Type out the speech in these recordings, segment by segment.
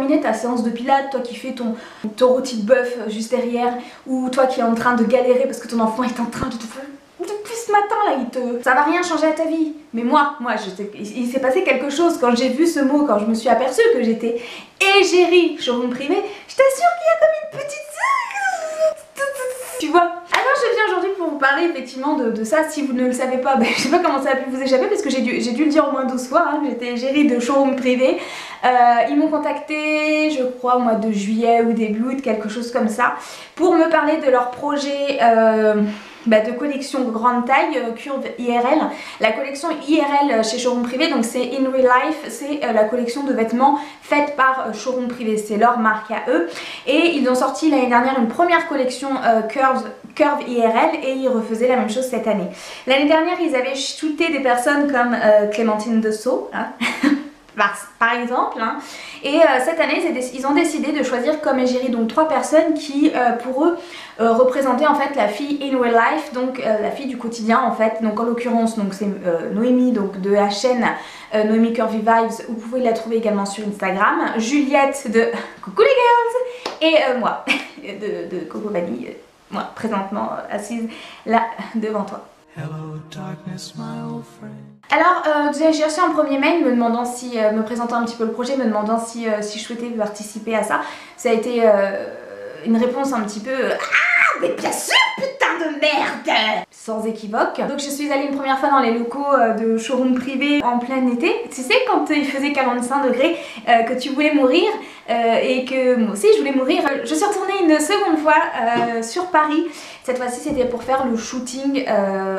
terminé ta séance de pilates, toi qui fais ton rôti de bœuf juste derrière, ou toi qui es en train de galérer parce que ton enfant est en train de te faire depuis ce matin là, ça va rien changer à ta vie. Mais moi il s'est passé quelque chose quand j'ai vu ce mot, quand je me suis aperçue que j'étais égérie showroom privé. Je t'assure qu'il y a comme une petite... Tu vois. Alors je viens aujourd'hui pour vous parler effectivement de ça. Si vous ne le savez pas, je sais pas comment ça a pu vous échapper parce que j'ai dû le dire au moins 12 fois, hein. J'étais égérie de showroom privé. Ils m'ont contacté, je crois au mois de juillet ou début août, quelque chose comme ça, pour me parler de leur projet de collection grande taille, Curve IRL. La collection IRL chez Showroom Privé, donc c'est In Real Life, c'est la collection de vêtements faite par Showroom Privé, c'est leur marque à eux. Et ils ont sorti l'année dernière une première collection Curve IRL et ils refaisaient la même chose cette année. L'année dernière, ils avaient shooté des personnes comme Clémentine Dessau, hein. Par exemple, hein. Et cette année ils ont décidé de choisir comme égérie donc 3 personnes qui pour eux représentaient en fait la fille in real life, donc la fille du quotidien en fait. Donc en l'occurrence c'est Noémie donc de la chaîne Noémie Curvy Vibes, vous pouvez la trouver également sur Instagram, Juliette de Coucou les girls et moi de Coco Vanille, moi présentement assise là devant toi. Hello, darkness, my old friend. Alors j'ai reçu un premier mail me demandant si, me présentant un petit peu le projet, me demandant si je souhaitais participer à ça. Ça a été une réponse un petit peu ah mais bien sûr putain de merde, sans équivoque. Donc je suis allée une première fois dans les locaux de Showroom Privé en plein été. Tu sais quand il faisait 45 degrés, que tu voulais mourir et que moi aussi je voulais mourir. Je suis retournée une seconde fois sur Paris. Cette fois-ci c'était pour faire le shooting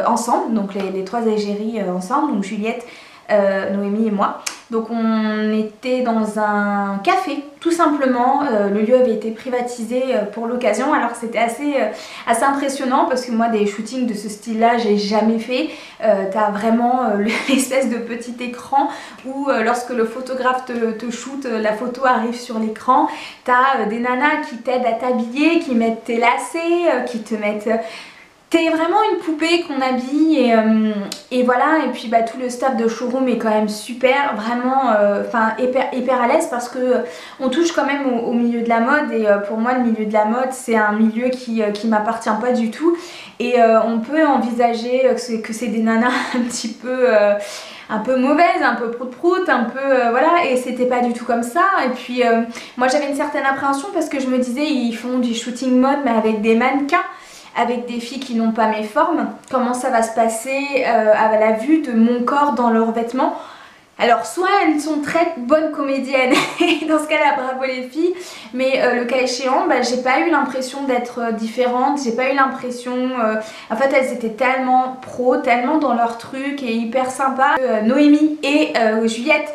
ensemble, donc les 3 égéries ensemble, donc Juliette, Noémie et moi. Donc on était dans un café tout simplement, le lieu avait été privatisé pour l'occasion, alors c'était assez impressionnant parce que moi des shootings de ce style là j'ai jamais fait. T'as vraiment l'espèce de petit écran où lorsque le photographe te shoot, la photo arrive sur l'écran. T'as des nanas qui t'aident à t'habiller, qui mettent tes lacets, qui te mettent... T'es vraiment une poupée qu'on habille et voilà, et puis tout le staff de showroom est quand même super, vraiment hyper à l'aise parce que on touche quand même au milieu de la mode et pour moi le milieu de la mode c'est un milieu qui m'appartient pas du tout et on peut envisager que c'est des nanas un peu mauvaise, un peu prout-prout, un peu voilà, et c'était pas du tout comme ça. Et puis moi j'avais une certaine appréhension parce que je me disais ils font du shooting mode mais avec des mannequins, avec des filles qui n'ont pas mes formes, comment ça va se passer à la vue de mon corps dans leurs vêtements. Alors soit elles sont très bonnes comédiennes et dans ce cas là bravo les filles, mais le cas échéant j'ai pas eu l'impression d'être différente, j'ai pas eu l'impression, en fait elles étaient tellement pro, tellement dans leur truc et hyper sympa. Noémie et Juliette,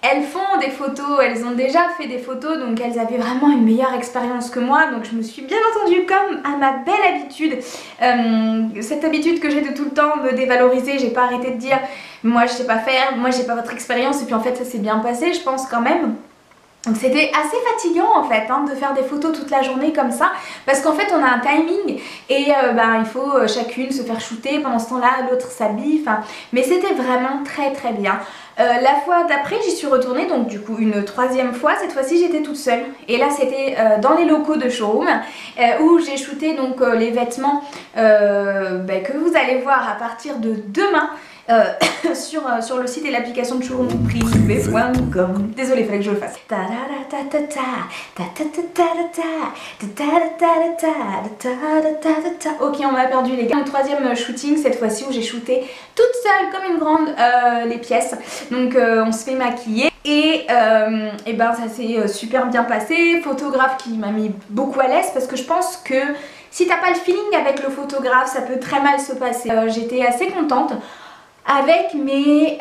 elles font des photos, elles ont déjà fait des photos, donc elles avaient vraiment une meilleure expérience que moi, donc je me suis bien entendu comme à ma belle habitude, cette habitude que j'ai de tout le temps me dévaloriser. J'ai pas arrêté de dire moi je sais pas faire, moi j'ai pas votre expérience, et puis en fait ça s'est bien passé je pense quand même. Donc c'était assez fatigant en fait de faire des photos toute la journée comme ça parce qu'en fait on a un timing et il faut chacune se faire shooter pendant ce temps là, l'autre s'habille, mais c'était vraiment très bien. La fois d'après j'y suis retournée donc du coup une 3e fois, cette fois-ci j'étais toute seule et là c'était dans les locaux de showroom où j'ai shooté donc les vêtements que vous allez voir à partir de demain. Sur le site et l'application de showroomprivé.com. Désolée, il fallait que je le fasse. Ok, on m'a perdu les gars. Le 3e shooting cette fois-ci où j'ai shooté toute seule comme une grande les pièces. Donc on se fait maquiller. Et ça s'est super bien passé. Photographe qui m'a mis beaucoup à l'aise parce que je pense que si t'as pas le feeling avec le photographe ça peut très mal se passer. J'étais assez contente avec mes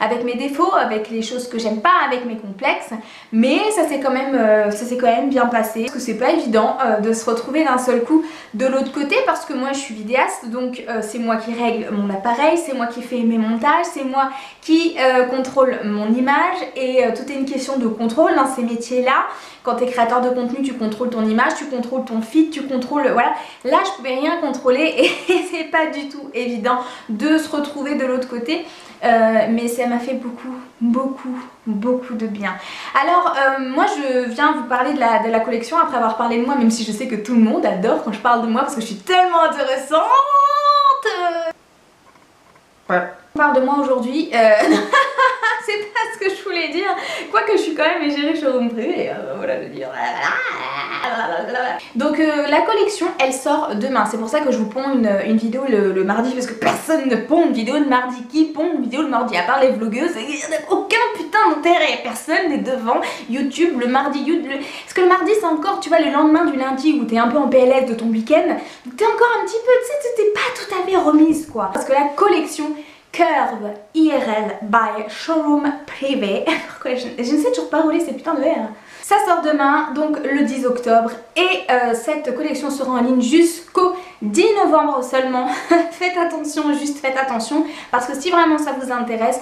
avec mes défauts, avec les choses que j'aime pas, avec mes complexes, mais ça s'est quand même bien passé parce que c'est pas évident de se retrouver d'un seul coup de l'autre côté parce que moi je suis vidéaste, donc c'est moi qui règle mon appareil, c'est moi qui fais mes montages, c'est moi qui contrôle mon image et tout est une question de contrôle dans ces métiers là. Quand tu es créateur de contenu, tu contrôles ton image, tu contrôles ton feed, tu contrôles... Voilà, là je pouvais rien contrôler et c'est pas du tout évident de se retrouver de l'autre côté. mais ça m'a fait beaucoup de bien. Alors moi je viens vous parler de la collection après avoir parlé de moi, même si je sais que tout le monde adore quand je parle de moi parce que je suis tellement intéressante. Ouais. On parle de moi aujourd'hui, c'est pas ce que je voulais dire, quoique je suis quand même égérie showroom privé, voilà je veux dire. Donc la collection elle sort demain, c'est pour ça que je vous ponds une vidéo le mardi, parce que personne ne pond une vidéo le mardi. Qui pond une vidéo le mardi à part les vlogueuses? Il n'y a aucun putain d'intérêt, personne n'est devant YouTube le mardi. Parce que le mardi c'est encore, tu vois, le lendemain du lundi où t'es un peu en PLS de ton week-end, donc t'es encore un petit peu, tu sais, t'es pas tout à fait remise quoi. Parce que la collection Curve IRL by Showroom Privé, pourquoi je ne sais toujours pas rouler ces putains de R. Ça sort demain, donc le 10 octobre, et cette collection sera en ligne jusqu'au 10 novembre seulement. Faites attention, juste faites attention, parce que si vraiment ça vous intéresse,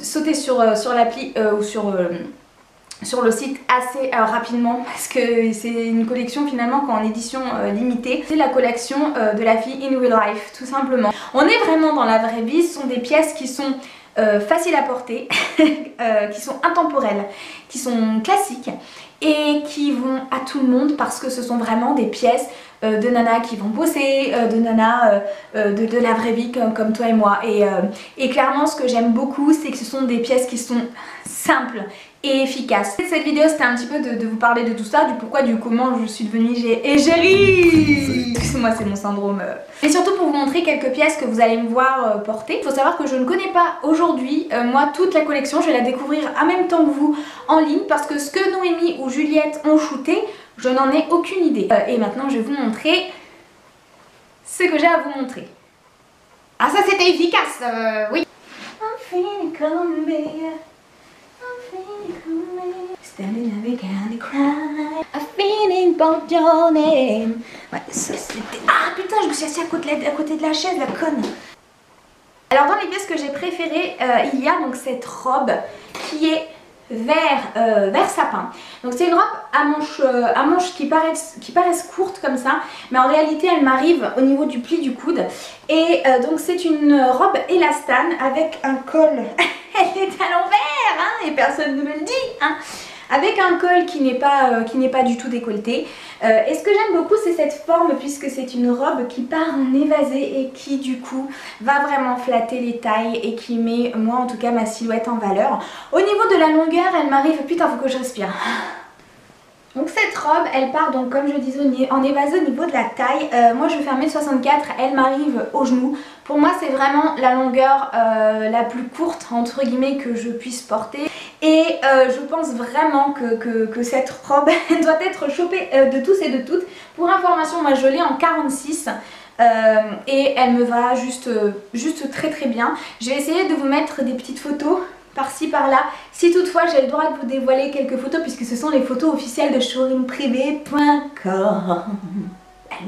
sautez sur l'appli ou sur le site assez rapidement, parce que c'est une collection finalement qu'en édition limitée. C'est la collection de la fille in real life, tout simplement. On est vraiment dans la vraie vie, ce sont des pièces qui sont faciles à porter, qui sont intemporelles, qui sont classiques et qui vont à tout le monde parce que ce sont vraiment des pièces de nanas qui vont bosser, de nanas de la vraie vie comme toi et moi. Et clairement ce que j'aime beaucoup c'est que ce sont des pièces qui sont simples et efficaces. Cette vidéo c'était un petit peu de vous parler de tout ça, du pourquoi, du comment je suis devenue égérie. Moi c'est mon syndrome. Et surtout pour vous montrer quelques pièces que vous allez me voir porter. Il faut savoir que je ne connais pas aujourd'hui, moi toute la collection, je vais la découvrir en même temps que vous en ligne parce que ce que Noémie ou Juliette ont shooté, je n'en ai aucune idée. Et maintenant je vais vous montrer ce que j'ai à vous montrer. Ah ça c'était efficace, oui. Standing avec Candy Cry, a feeling about your name. Ouais, ça c'était... Ah putain, je me suis assise à côté de la chaise, la conne. Alors dans les pièces que j'ai préférées, il y a donc cette robe qui est vert sapin. Donc c'est une robe à manches qui paraissent courtes comme ça, mais en réalité elle m'arrive au niveau du pli du coude. Et donc c'est une robe élastane avec un col, elle est à l'envers hein, et personne ne me le dit hein. Avec un col qui n'est pas du tout décolleté. Et ce que j'aime beaucoup c'est cette forme puisque c'est une robe qui part en évasé et qui du coup va vraiment flatter les tailles et qui met moi en tout cas ma silhouette en valeur. Au niveau de la longueur elle m'arrive, putain faut que je respire. Donc cette robe elle part donc comme je disais en évasé au niveau de la taille. Moi je fais 1m64, elle m'arrive au genou. Pour moi c'est vraiment la longueur la plus courte entre guillemets que je puisse porter. Et je pense vraiment que cette robe doit être chopée de tous et de toutes. Pour information moi je l'ai en 46 et elle me va juste très bien. Je vais essayer de vous mettre des petites photos par-ci par-là, si toutefois j'ai le droit de vous dévoiler quelques photos puisque ce sont les photos officielles de showroomprivé.com.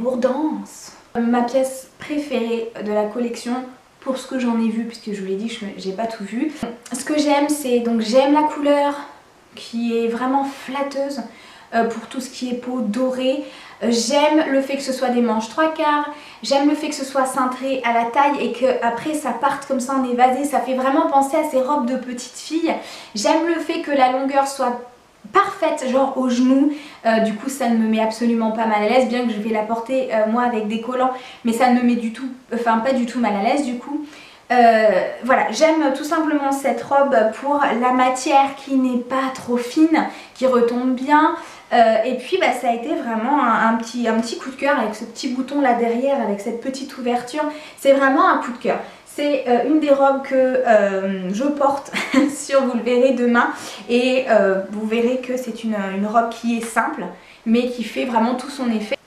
Lourdance. Ma pièce préférée de la collection pour ce que j'en ai vu, puisque je vous l'ai dit j'ai pas tout vu. Ce que j'aime c'est donc j'aime la couleur qui est vraiment flatteuse pour tout ce qui est peau dorée. J'aime le fait que ce soit des manches 3/4, j'aime le fait que ce soit cintré à la taille et que après ça parte comme ça en évasé, ça fait vraiment penser à ces robes de petites filles. J'aime le fait que la longueur soit parfaite, genre au genou, du coup ça ne me met absolument pas mal à l'aise, bien que je vais la porter moi avec des collants, mais ça ne me met du tout, enfin pas du tout mal à l'aise du coup. Voilà, j'aime tout simplement cette robe pour la matière qui n'est pas trop fine, qui retombe bien. Et puis bah, ça a été vraiment un petit coup de cœur avec ce petit bouton là derrière, avec cette petite ouverture. C'est vraiment un coup de cœur. C'est une des robes que je porte sur, vous le verrez demain. Et vous verrez que c'est une robe qui est simple, mais qui fait vraiment tout son effet.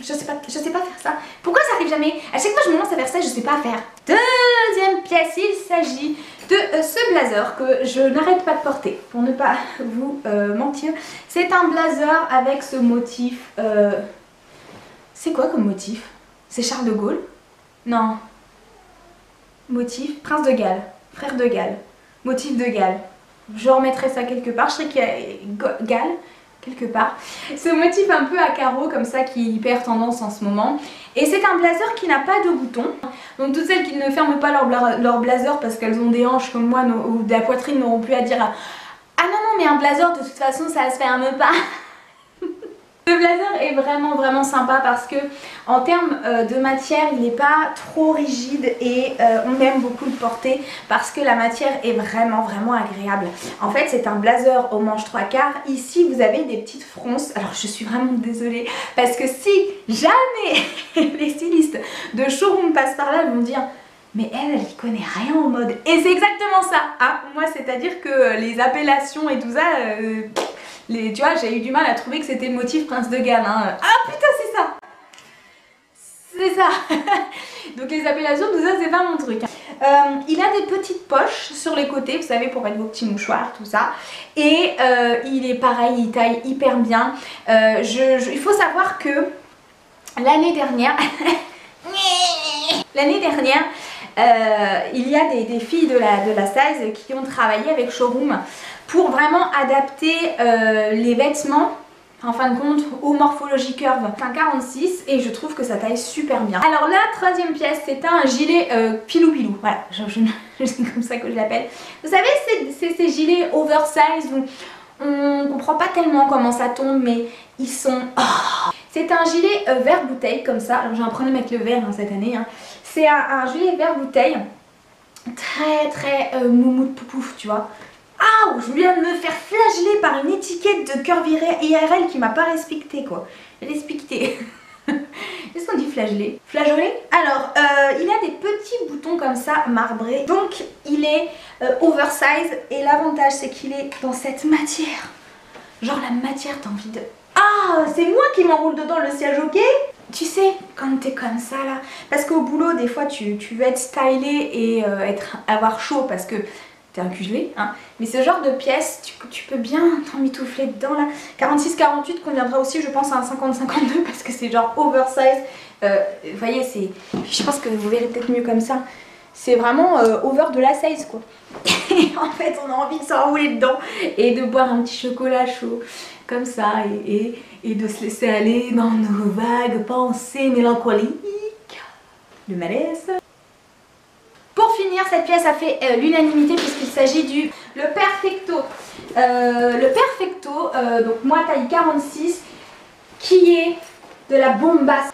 Je sais pas faire ça. Pourquoi ça arrive jamais? À chaque fois je me lance à faire ça et je sais pas faire. Deuxième pièce, il s'agit de ce blazer que je n'arrête pas de porter. Pour ne pas vous mentir. C'est un blazer avec ce motif. C'est quoi comme motif? C'est Charles de Gaulle? Non. Motif Prince de Galles. Frère de Galles. Motif de Galles. Je remettrai ça quelque part. Je sais qu'il y a Galles. quelque part. Ce motif un peu à carreaux comme ça qui est hyper tendance en ce moment. Et c'est un blazer qui n'a pas de boutons. Donc toutes celles qui ne ferment pas leur blazer parce qu'elles ont des hanches comme moi ou de la poitrine n'auront plus à dire ah non non mais un blazer de toute façon ça se ferme pas. Le blazer est vraiment sympa parce que en termes de matière il n'est pas trop rigide et on aime beaucoup le porter parce que la matière est vraiment agréable. En fait c'est un blazer aux manches 3/4. Ici vous avez des petites fronces. Alors je suis vraiment désolée parce que si jamais les stylistes de showroom passent par là ils vont dire mais elle y connaît rien en mode. Et c'est exactement ça hein. Moi c'est à dire que les appellations et tout ça... tu vois, j'ai eu du mal à trouver que c'était le motif Prince de Galles. Hein. Ah putain, c'est ça! C'est ça! Donc les appellations, tout ça, c'est pas mon truc. Il a des petites poches sur les côtés, vous savez, pour mettre vos petits mouchoirs, tout ça. Et il est pareil, il taille hyper bien. Il faut savoir que l'année dernière... il y a des filles de la size qui ont travaillé avec Showroom pour vraiment adapter les vêtements en fin de compte aux morphologies curve. C'est un 46 et je trouve que ça taille super bien. Alors la troisième pièce c'est un gilet pilou-pilou. Voilà, c'est comme ça que je l'appelle. Vous savez c'est ces gilets oversize où on comprend pas tellement comment ça tombe mais ils sont... Oh. C'est un gilet vert bouteille comme ça. Alors j'ai un problème avec le vert hein, cette année. Hein. C'est un gilet vert bouteille très moumoute poupouf tu vois. Ah, je viens de me faire flageller par une étiquette de Curve IRL qui m'a pas respecté quoi. Respecté. Qu'est-ce qu'on dit flageller? Flageoler? Alors, il a des petits boutons comme ça marbrés. Donc, il est oversize et l'avantage c'est qu'il est dans cette matière. Genre la matière, t'as envie de... Ah, c'est moi qui m'enroule dedans le siège ok. Tu sais, quand t'es comme ça là, parce qu'au boulot des fois tu veux être stylé et avoir chaud parce que t'es un cugelé, hein. Mais ce genre de pièce, tu peux bien t'emmitoufler dedans là. 46-48 conviendra aussi je pense à un 50-52 parce que c'est genre oversize. Vous voyez, je pense que vous verrez peut-être mieux comme ça. C'est vraiment over de la size quoi. Et en fait on a envie de s'enrouler dedans et de boire un petit chocolat chaud comme ça et de se laisser aller dans nos vagues pensées mélancoliques. Le malaise. Pour finir, cette pièce a fait l'unanimité puisqu'il s'agit du le Perfecto. Le Perfecto, donc moi taille 46, qui est de la bombasse.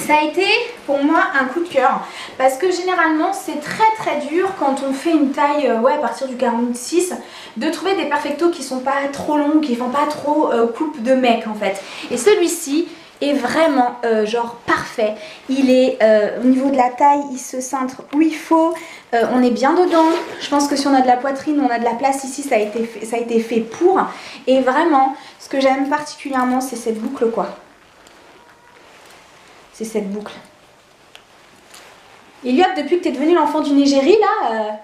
Ça a été pour moi un coup de cœur parce que généralement c'est très dur quand on fait une taille ouais, à partir du 46 de trouver des perfectos qui sont pas trop longs, qui font pas trop coupe de mec en fait. Et celui-ci est vraiment genre parfait. Il est au niveau de la taille, il se cintre où il faut, on est bien dedans. Je pense que si on a de la poitrine, on a de la place ici, ça a été fait pour. Et vraiment, ce que j'aime particulièrement c'est cette boucle quoi. C'est cette boucle. Eliott, depuis que tu es devenu l'enfant d'une égérie, là...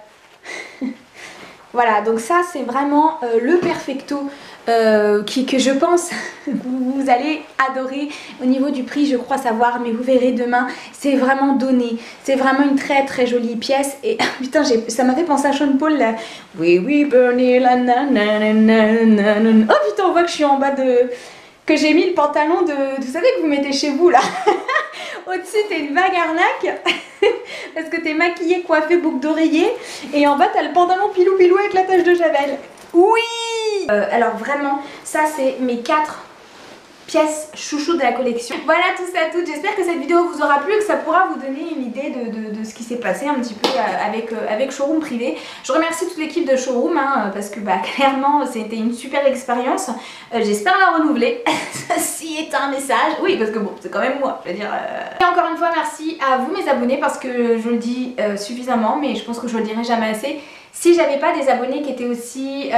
Voilà, donc ça, c'est vraiment le Perfecto que je pense vous allez adorer. Au niveau du prix, je crois savoir, mais vous verrez demain, c'est vraiment donné. C'est vraiment une très jolie pièce. Et putain, ça m'a fait penser à Sean Paul, là. Oui, Bernie, la nanana. Oh putain, on voit que je suis en bas de... Que j'ai mis le pantalon de... Vous savez que vous mettez chez vous, là. Au-dessus, t'es une vague arnaque. Parce que t'es maquillée, coiffée, boucle d'oreiller. Et en bas, t'as le pantalon pilou-pilou avec la tache de Javel. Oui. Alors vraiment, ça, c'est mes 4 pièces chouchou de la collection. Voilà tout ça tout. J'espère que cette vidéo vous aura plu et que ça pourra vous donner une idée de ce qui s'est passé un petit peu avec Showroom Privé. Je remercie toute l'équipe de Showroom hein, parce que bah, clairement c'était une super expérience. J'espère la renouveler. Ceci est un message. Oui parce que bon c'est quand même moi. Je veux dire. Et encore une fois merci à vous mes abonnés parce que je le dis suffisamment mais je pense que je le dirai jamais assez. Si j'avais pas des abonnés qui étaient aussi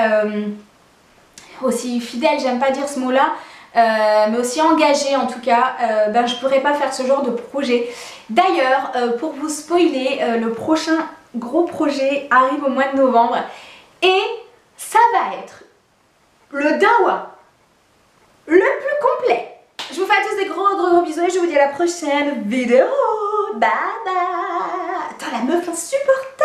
fidèles, j'aime pas dire ce mot là. Mais aussi engagée en tout cas, ben je pourrais pas faire ce genre de projet. D'ailleurs, pour vous spoiler, le prochain gros projet arrive au mois de novembre et ça va être le Dawa le plus complet. Je vous fais à tous des gros bisous et je vous dis à la prochaine vidéo. Bye bye. Attends, la meuf insupportable.